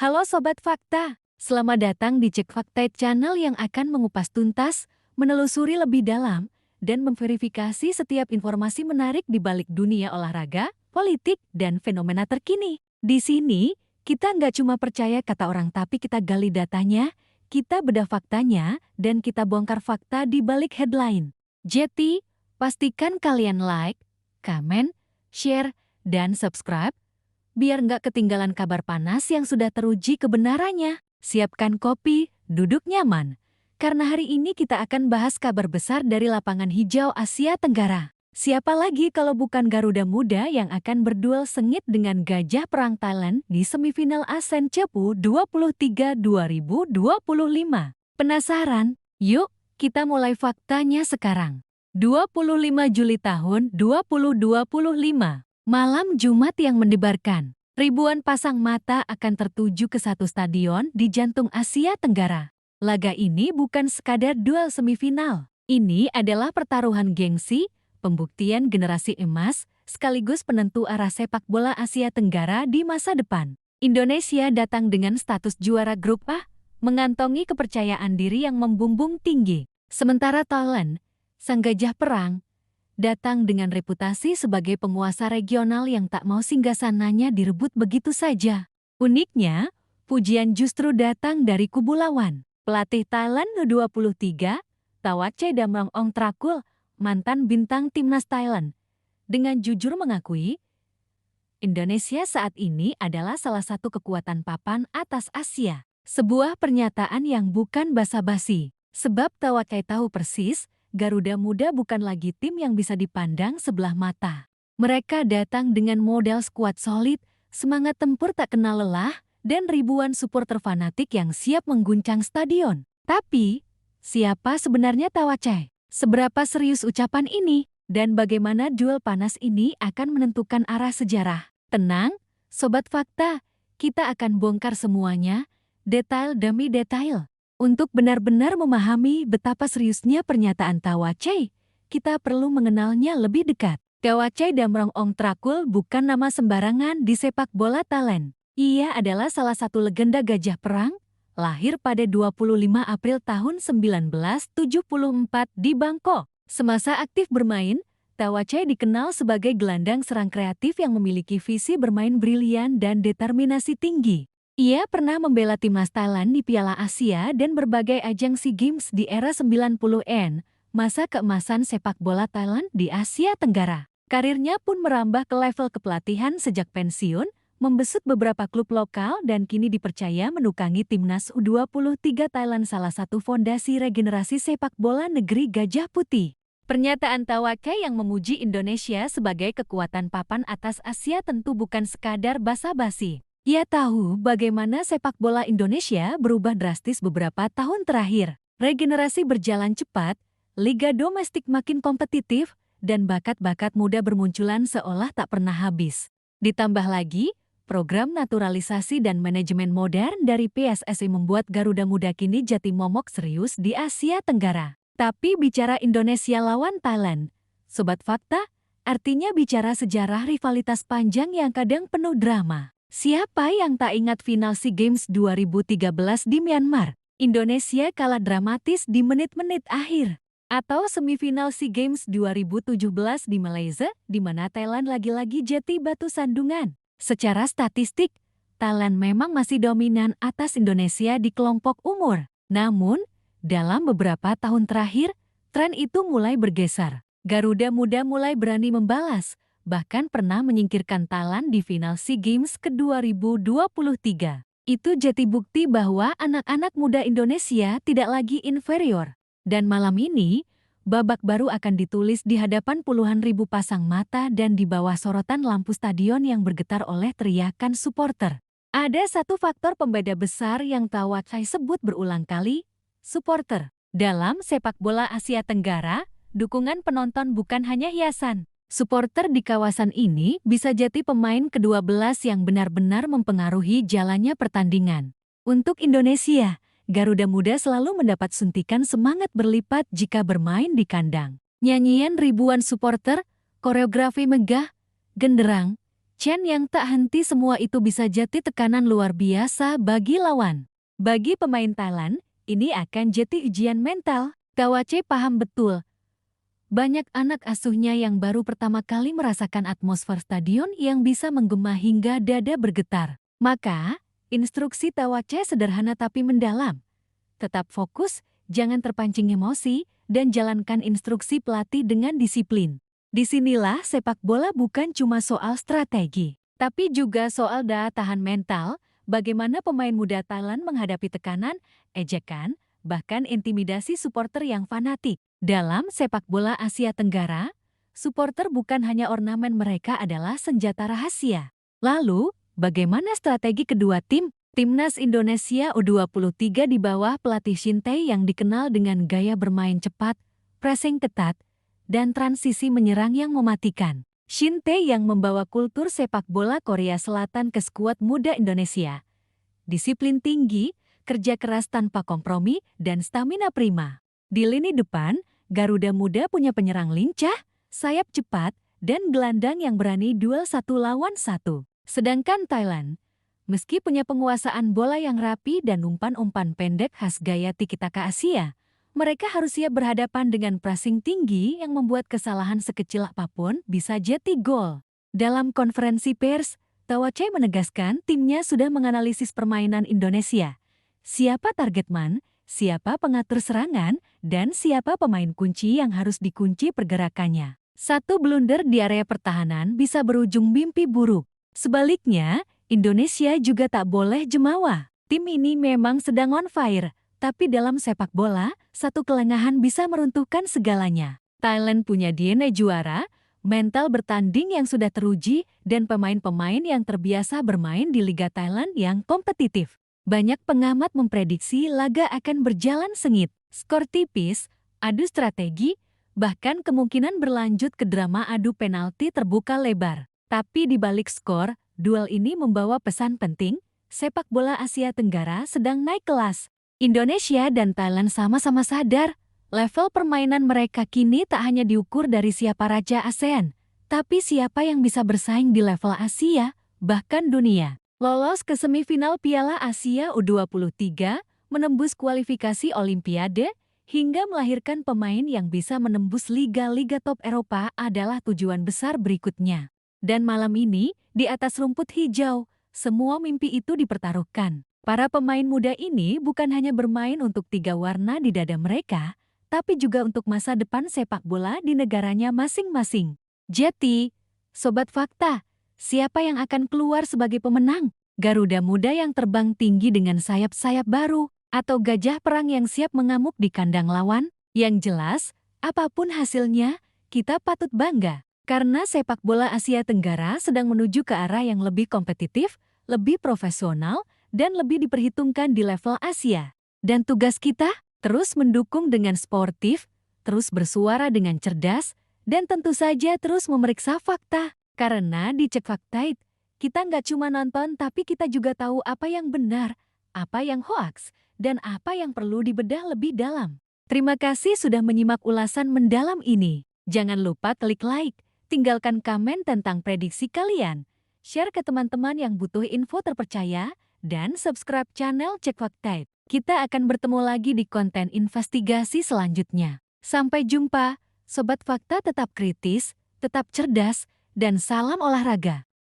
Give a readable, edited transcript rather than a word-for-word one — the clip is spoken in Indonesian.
Halo Sobat Fakta, selamat datang di Cek Fakta Channel yang akan mengupas tuntas, menelusuri lebih dalam, dan memverifikasi setiap informasi menarik di balik dunia olahraga, politik, dan fenomena terkini. Di sini, kita nggak cuma percaya kata orang tapi kita gali datanya, kita bedah faktanya, dan kita bongkar fakta di balik headline. Jadi, pastikan kalian like, komen, share, dan subscribe, biar nggak ketinggalan kabar panas yang sudah teruji kebenarannya. Siapkan kopi, duduk nyaman. Karena hari ini kita akan bahas kabar besar dari lapangan hijau Asia Tenggara. Siapa lagi kalau bukan Garuda Muda yang akan berduel sengit dengan Gajah Perang Thailand di semifinal ASEAN Cepu 23 2025. Penasaran? Yuk, kita mulai faktanya sekarang. 25 Juli tahun 2025. Malam Jumat yang mendebarkan, ribuan pasang mata akan tertuju ke satu stadion di jantung Asia Tenggara. Laga ini bukan sekadar duel semifinal. Ini adalah pertaruhan gengsi, pembuktian generasi emas, sekaligus penentu arah sepak bola Asia Tenggara di masa depan. Indonesia datang dengan status juara grup A, mengantongi kepercayaan diri yang membumbung tinggi. Sementara Thailand, sang gajah perang, datang dengan reputasi sebagai penguasa regional yang tak mau singgasananya direbut begitu saja. Uniknya, pujian justru datang dari kubu lawan. Pelatih Thailand U23, Thawatchai Damoeongtrakul, mantan bintang timnas Thailand, dengan jujur mengakui, Indonesia saat ini adalah salah satu kekuatan papan atas Asia. Sebuah pernyataan yang bukan basa-basi, sebab Thawatchai tahu persis, Garuda Muda bukan lagi tim yang bisa dipandang sebelah mata. Mereka datang dengan modal skuad solid, semangat tempur tak kenal lelah, dan ribuan supporter fanatik yang siap mengguncang stadion. Tapi, siapa sebenarnya Thawatchai? Seberapa serius ucapan ini? Dan bagaimana duel panas ini akan menentukan arah sejarah? Tenang, Sobat Fakta, kita akan bongkar semuanya, detail demi detail. Untuk benar-benar memahami betapa seriusnya pernyataan Thawatchai, kita perlu mengenalnya lebih dekat. Thawatchai Damoeongtrakul bukan nama sembarangan di sepak bola Thailand. Ia adalah salah satu legenda gajah perang, lahir pada 25 April tahun 1974 di Bangkok. Semasa aktif bermain, Thawatchai dikenal sebagai gelandang serang kreatif yang memiliki visi bermain brilian dan determinasi tinggi. Ia pernah membela timnas Thailand di Piala Asia dan berbagai ajang SEA Games di era 90-an, masa keemasan sepak bola Thailand di Asia Tenggara. Karirnya pun merambah ke level kepelatihan sejak pensiun, membesut beberapa klub lokal dan kini dipercaya menukangi timnas U23 Thailand, salah satu fondasi regenerasi sepak bola negeri Gajah Putih. Pernyataan Thawatchai yang memuji Indonesia sebagai kekuatan papan atas Asia tentu bukan sekadar basa-basi. Ia tahu bagaimana sepak bola Indonesia berubah drastis beberapa tahun terakhir. Regenerasi berjalan cepat, liga domestik makin kompetitif, dan bakat-bakat muda bermunculan seolah tak pernah habis. Ditambah lagi, program naturalisasi dan manajemen modern dari PSSI membuat Garuda Muda kini jadi momok serius di Asia Tenggara. Tapi bicara Indonesia lawan Thailand, Sobat Fakta, artinya bicara sejarah rivalitas panjang yang kadang penuh drama. Siapa yang tak ingat final SEA Games 2013 di Myanmar? Indonesia kalah dramatis di menit-menit akhir. Atau semifinal SEA Games 2017 di Malaysia, di mana Thailand lagi-lagi jadi batu sandungan. Secara statistik, Thailand memang masih dominan atas Indonesia di kelompok umur. Namun, dalam beberapa tahun terakhir, tren itu mulai bergeser. Garuda Muda mulai berani membalas, bahkan pernah menyingkirkan Thailand di final SEA Games ke-2023. Itu jadi bukti bahwa anak-anak muda Indonesia tidak lagi inferior. Dan malam ini, babak baru akan ditulis di hadapan puluhan ribu pasang mata dan di bawah sorotan lampu stadion yang bergetar oleh teriakan supporter. Ada satu faktor pembeda besar yang Thawatchai sebut berulang kali, supporter. Dalam sepak bola Asia Tenggara, dukungan penonton bukan hanya hiasan. Supporter di kawasan ini bisa jadi pemain ke-12 yang benar-benar mempengaruhi jalannya pertandingan. Untuk Indonesia, Garuda Muda selalu mendapat suntikan semangat berlipat jika bermain di kandang. Nyanyian ribuan supporter, koreografi megah, genderang, Chen yang tak henti, semua itu bisa jadi tekanan luar biasa bagi lawan. Bagi pemain Thailand, ini akan jadi ujian mental. Tawace paham betul. Banyak anak asuhnya yang baru pertama kali merasakan atmosfer stadion yang bisa menggema hingga dada bergetar. Maka, instruksi Tawace sederhana tapi mendalam. Tetap fokus, jangan terpancing emosi, dan jalankan instruksi pelatih dengan disiplin. Disinilah sepak bola bukan cuma soal strategi, tapi juga soal daya tahan mental, bagaimana pemain muda Thailand menghadapi tekanan, ejekan, bahkan intimidasi supporter yang fanatik. Dalam sepak bola Asia Tenggara, supporter bukan hanya ornamen, mereka adalah senjata rahasia. Lalu, bagaimana strategi kedua tim? Timnas Indonesia U23 di bawah pelatih Shin Tae yang dikenal dengan gaya bermain cepat, pressing ketat, dan transisi menyerang yang mematikan. Shin Tae yang membawa kultur sepak bola Korea Selatan ke skuad muda Indonesia. Disiplin tinggi, kerja keras tanpa kompromi, dan stamina prima. Di lini depan, Garuda Muda punya penyerang lincah, sayap cepat, dan gelandang yang berani duel 1 lawan 1. Sedangkan Thailand, meski punya penguasaan bola yang rapi dan umpan-umpan pendek khas gaya tiki-taka Asia, mereka harus siap berhadapan dengan pressing tinggi yang membuat kesalahan sekecil apapun bisa jadi gol. Dalam konferensi pers, Tawace menegaskan timnya sudah menganalisis permainan Indonesia. Siapa target man, siapa pengatur serangan, dan siapa pemain kunci yang harus dikunci pergerakannya. Satu blunder di area pertahanan bisa berujung mimpi buruk. Sebaliknya, Indonesia juga tak boleh jemawa. Tim ini memang sedang on fire. Tapi dalam sepak bola, satu kelengahan bisa meruntuhkan segalanya. Thailand punya DNA juara, mental bertanding yang sudah teruji, dan pemain-pemain yang terbiasa bermain di Liga Thailand yang kompetitif. Banyak pengamat memprediksi laga akan berjalan sengit, skor tipis, adu strategi, bahkan kemungkinan berlanjut ke drama adu penalti terbuka lebar. Tapi di balik skor, duel ini membawa pesan penting, sepak bola Asia Tenggara sedang naik kelas. Indonesia dan Thailand sama-sama sadar, level permainan mereka kini tak hanya diukur dari siapa raja ASEAN, tapi siapa yang bisa bersaing di level Asia, bahkan dunia. Lolos ke semifinal Piala Asia U23, menembus kualifikasi Olimpiade, hingga melahirkan pemain yang bisa menembus liga-liga top Eropa adalah tujuan besar berikutnya. Dan malam ini, di atas rumput hijau, semua mimpi itu dipertaruhkan. Para pemain muda ini bukan hanya bermain untuk 3 warna di dada mereka, tapi juga untuk masa depan sepak bola di negaranya masing-masing. Jadi, Sobat Fakta, siapa yang akan keluar sebagai pemenang? Garuda Muda yang terbang tinggi dengan sayap-sayap baru, atau gajah perang yang siap mengamuk di kandang lawan? Yang jelas, apapun hasilnya, kita patut bangga. Karena sepak bola Asia Tenggara sedang menuju ke arah yang lebih kompetitif, lebih profesional, dan lebih diperhitungkan di level Asia. Dan tugas kita, terus mendukung dengan sportif, terus bersuara dengan cerdas, dan tentu saja terus memeriksa fakta. Karena di Cek Fakta, kita nggak cuma nonton tapi kita juga tahu apa yang benar, apa yang hoaks, dan apa yang perlu dibedah lebih dalam. Terima kasih sudah menyimak ulasan mendalam ini. Jangan lupa klik like, tinggalkan komen tentang prediksi kalian, share ke teman-teman yang butuh info terpercaya, dan subscribe channel Cek Fakta. Kita akan bertemu lagi di konten investigasi selanjutnya. Sampai jumpa, Sobat Fakta, tetap kritis, tetap cerdas, dan salam olahraga.